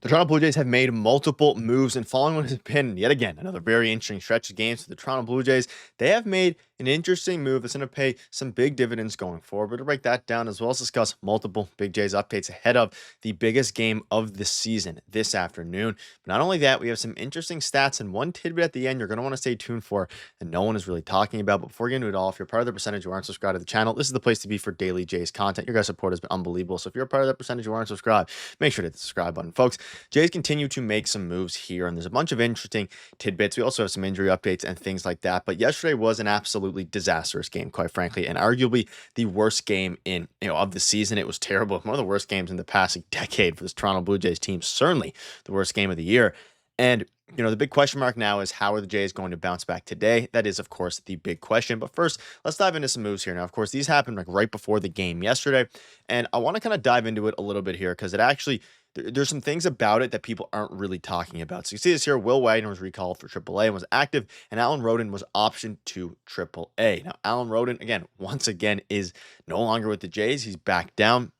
The Toronto Blue Jays have made multiple moves, and following what has been yet again another very interesting stretch of games for the Toronto Blue Jays, they have made an interesting move that's going to pay some big dividends going forward. But to break that down, as well as discuss multiple Big Jays updates ahead of the biggest game of the season this afternoon. But not only that, we have some interesting stats and one tidbit at the end you're going to want to stay tuned for that no one is really talking about. But before we get into it all, if you're part of the percentage who aren't subscribed to the channel, this is the place to be for daily Jays content. Your guys' support has been unbelievable. So if you're a part of that percentage who aren't subscribed, make sure to hit the subscribe button, folks. Jays continue to make some moves here, and there's a bunch of interesting tidbits. We also have some injury updates and things like that. But yesterday was an absolutely disastrous game, quite frankly, and arguably the worst game of the season. It was terrible. One of the worst games in the past decade for this Toronto Blue Jays team. Certainly the worst game of the year. And the big question mark now is, how are the Jays going to bounce back today? That is, of course, the big question. But first, let's dive into some moves here. Now, of course, these happened right before the game yesterday, and I want to kind of dive into it a little bit here because it actually there's some things about it that people aren't really talking about. So you see this here. Will Wagner was recalled for AAA and was active, and Alan Roden was optioned to AAA. Now, Alan Roden, once again, is no longer with the Jays. He's back down,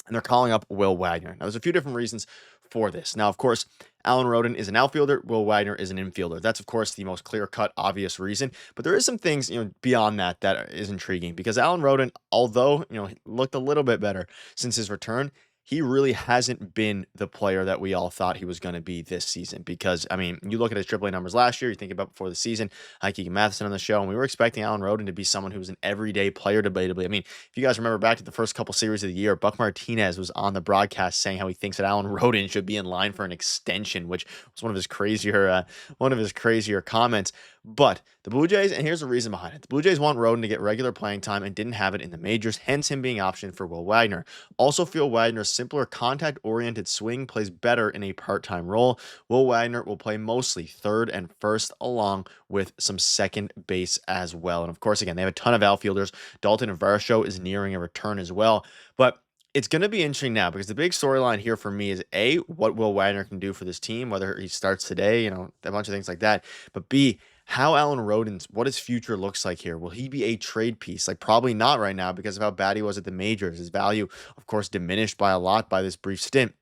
and they're calling up Will Wagner. Now, there's a few different reasons for this. Now, of course, Alan Roden is an outfielder. Will Wagner is an infielder. That's, of course, the most clear-cut, obvious reason. But there is some things, beyond that is intriguing because Alan Roden, although, he looked a little bit better since his return, he really hasn't been the player that we all thought he was going to be this season. Because, you look at his AAA numbers last year, you think about before the season, Keegan Matheson on the show, and we were expecting Alan Roden to be someone who was an everyday player, debatably. If you guys remember back to the first couple series of the year, Buck Martinez was on the broadcast saying how he thinks that Alan Roden should be in line for an extension, which was one of his crazier comments. But the Blue Jays, and here's the reason behind it. The Blue Jays want Roden to get regular playing time and didn't have it in the majors, hence him being optioned for Will Wagner. Also feel Wagner's simpler contact-oriented swing plays better in a part-time role. Will Wagner will play mostly third and first along with some second base as well. And of course, again, they have a ton of outfielders. Dalton Varsho is nearing a return as well. But it's going to be interesting now because the big storyline here for me is A, what Will Wagner can do for this team, whether he starts today, a bunch of things like that. But B, how Alan Roden's, what his future looks like here. Will he be a trade piece? Probably not right now because of how bad he was at the majors. His value, of course, diminished by a lot by this brief stint.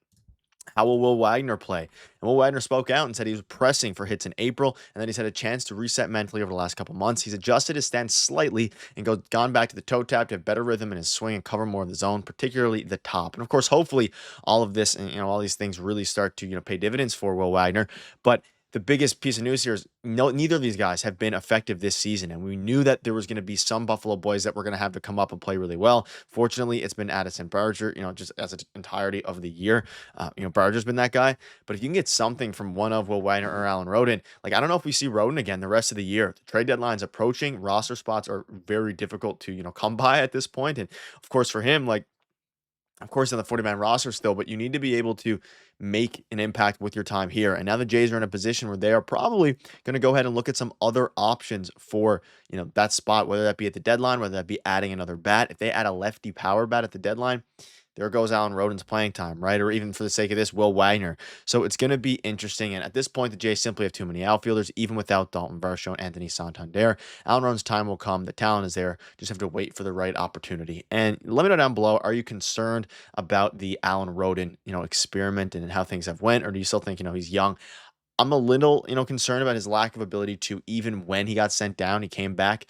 How will Will Wagner play? And Will Wagner spoke out and said he was pressing for hits in April, and then he's had a chance to reset mentally over the last couple months. He's adjusted his stance slightly and gone back to the toe tap to have better rhythm in his swing and cover more of the zone, particularly the top. And of course, hopefully, all of this and all these things really start to pay dividends for Will Wagner. But the biggest piece of news here is neither of these guys have been effective this season, and we knew that there was going to be some Buffalo boys that were going to have to come up and play really well. Fortunately, it's been Addison Barger, just as an entirety of the year. Barger's been that guy, but if you can get something from one of Will Wagner or Alan Roden, I don't know if we see Roden again the rest of the year. The trade deadline's approaching. Roster spots are very difficult to, come by at this point, and of course for him, of course, on the 40-man roster still, but you need to be able to make an impact with your time here. And now the Jays are in a position where they are probably going to go ahead and look at some other options for, that spot, whether that be at the deadline, whether that be adding another bat. If they add a lefty power bat at the deadline, there goes Alan Roden's playing time, right? Or even for the sake of this, Will Wagner. So it's going to be interesting. And at this point, the Jays simply have too many outfielders, even without Dalton Varsho and Anthony Santander. Alan Roden's time will come. The talent is there. Just have to wait for the right opportunity. And let me know down below, are you concerned about the Alan Roden, experiment and how things have went? Or do you still think, he's young? I'm a little, concerned about his lack of ability to, even when he got sent down, he came back,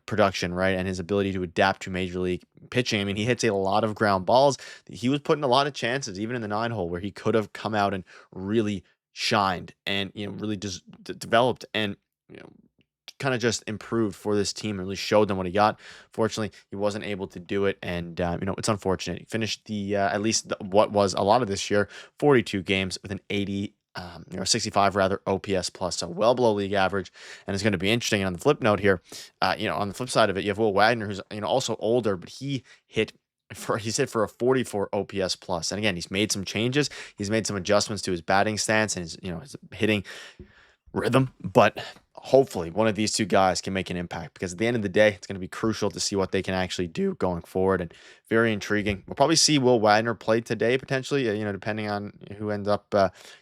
production, right? And his ability to adapt to major league pitching. He hits a lot of ground balls. He was putting a lot of chances, even in the 9-hole, where he could have come out and really shined and, really just developed and, kind of just improved for this team and really showed them what he got. Fortunately, he wasn't able to do it, and it's unfortunate. He finished at least what was a lot of this year, 42 games with an 65 rather OPS plus, so well below league average, and it's going to be interesting. And on the flip note here, on the flip side of it, you have Will Wagner, who's also older, but he's hit for a 44 OPS plus. And again, he's made some changes, he's made some adjustments to his batting stance and his hitting rhythm, but hopefully one of these two guys can make an impact, because at the end of the day, it's going to be crucial to see what they can actually do going forward, and very intriguing. We'll probably see Will Wagner play today potentially, depending on who ends up,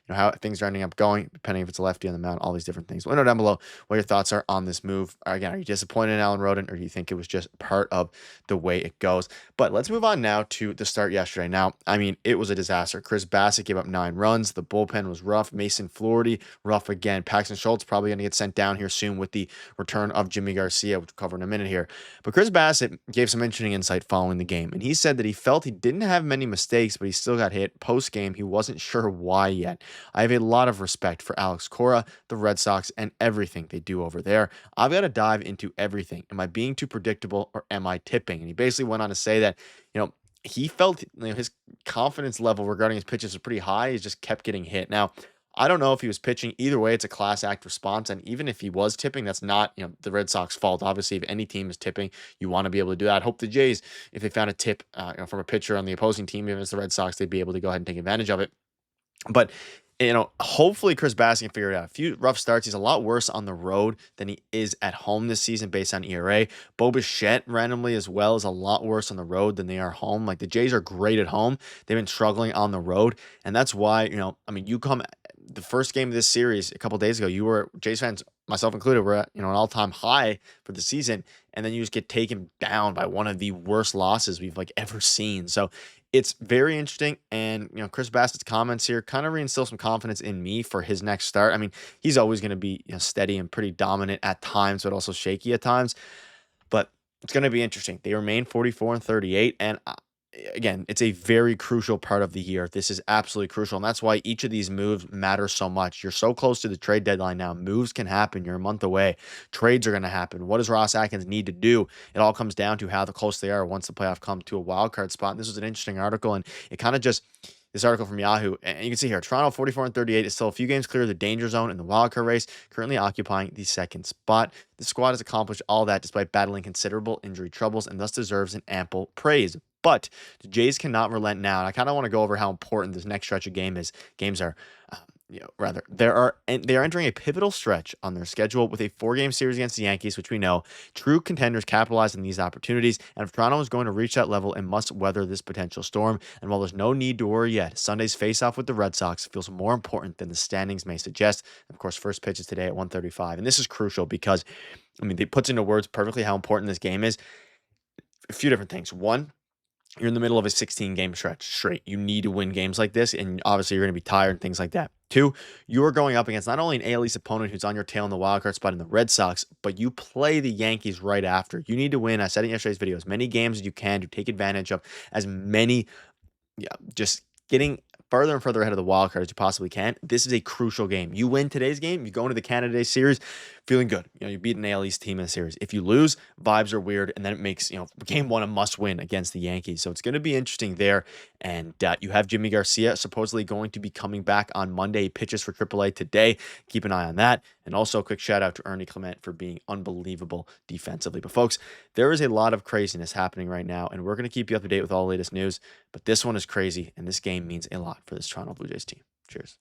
how things are ending up going, depending if it's a lefty on the mound, all these different things. Let me know down below what your thoughts are on this move. Again, are you disappointed in Alan Roden, or do you think it was just part of the way it goes? But let's move on now to the start yesterday. Now, I mean, it was a disaster. Chris Bassett gave up 9 runs. The bullpen was rough. Mason Flaherty, rough again. Paxton Schultz probably going to get sent down here soon with the return of Jimmy Garcia, which we'll cover in a minute here. But Chris Bassett gave some interesting insight following the game, and he said that he felt he didn't have many mistakes, but he still got hit. Post-game, he wasn't sure why yet. I have a lot of respect for Alex Cora, the Red Sox, and everything they do over there. I've got to dive into everything. Am I being too predictable, or am I tipping? And he basically went on to say that, he felt his confidence level regarding his pitches was pretty high. He just kept getting hit. Now, I don't know if he was pitching. Either way, it's a class act response. And even if he was tipping, that's not, the Red Sox fault. Obviously, if any team is tipping, you want to be able to do that. I hope the Jays, if they found a tip from a pitcher on the opposing team, even if it's the Red Sox, they'd be able to go ahead and take advantage of it. But hopefully Chris Bassett can figure it out. A few rough starts. He's a lot worse on the road than he is at home this season based on ERA. Bichette randomly as well is a lot worse on the road than they are home. Like, the Jays are great at home. They've been struggling on the road. And that's why, you come the first game of this series a couple days ago, you were, Jays fans, myself included, were at, an all-time high for the season. And then you just get taken down by one of the worst losses we've ever seen. So it's very interesting. And, Chris Bassett's comments here kind of reinstill some confidence in me for his next start. I mean, he's always going to be steady and pretty dominant at times, but also shaky at times. But it's going to be interesting. They remain 44-38. And again, it's a very crucial part of the year. This is absolutely crucial. And that's why each of these moves matters so much. You're so close to the trade deadline now. Moves can happen. You're a month away. Trades are going to happen. What does Ross Atkins need to do? It all comes down to how close they are once the playoff comes to a wild card spot. And this was an interesting article, and it kind of just, this article from Yahoo, and you can see here, Toronto 44-38 is still a few games clear of the danger zone in the wild card race, currently occupying the second spot. The squad has accomplished all that despite battling considerable injury troubles, and thus deserves an ample praise. But the Jays cannot relent now, and I kind of want to go over how important this next stretch of games are. They are entering a pivotal stretch on their schedule with a 4-game series against the Yankees, which we know true contenders capitalize on these opportunities. And if Toronto is going to reach that level, it must weather this potential storm. And while there's no need to worry yet, Sunday's face-off with the Red Sox feels more important than the standings may suggest. And of course, first pitch is today at 1:35, and this is crucial because, it puts into words perfectly how important this game is. A few different things. One, you're in the middle of a 16-game stretch straight. You need to win games like this, and obviously you're going to be tired and things like that. 2, you are going up against not only an AL East opponent who's on your tail in the wild card spot in the Red Sox, but you play the Yankees right after. You need to win. I said in yesterday's video, as many games as you can to take advantage of as many, just getting further and further ahead of the wild card as you possibly can. This is a crucial game. You win today's game, you go into the Canada Day series feeling good. You beat an AL East team in the series. If you lose, vibes are weird, and then it makes, game 1 a must-win against the Yankees. So it's going to be interesting there. And you have Jimmy Garcia supposedly going to be coming back on Monday. He pitches for AAA today. Keep an eye on that. And also a quick shout out to Ernie Clement for being unbelievable defensively. But folks, there is a lot of craziness happening right now, and we're going to keep you up to date with all the latest news. But this one is crazy, and this game means a lot for this Toronto Blue Jays team. Cheers.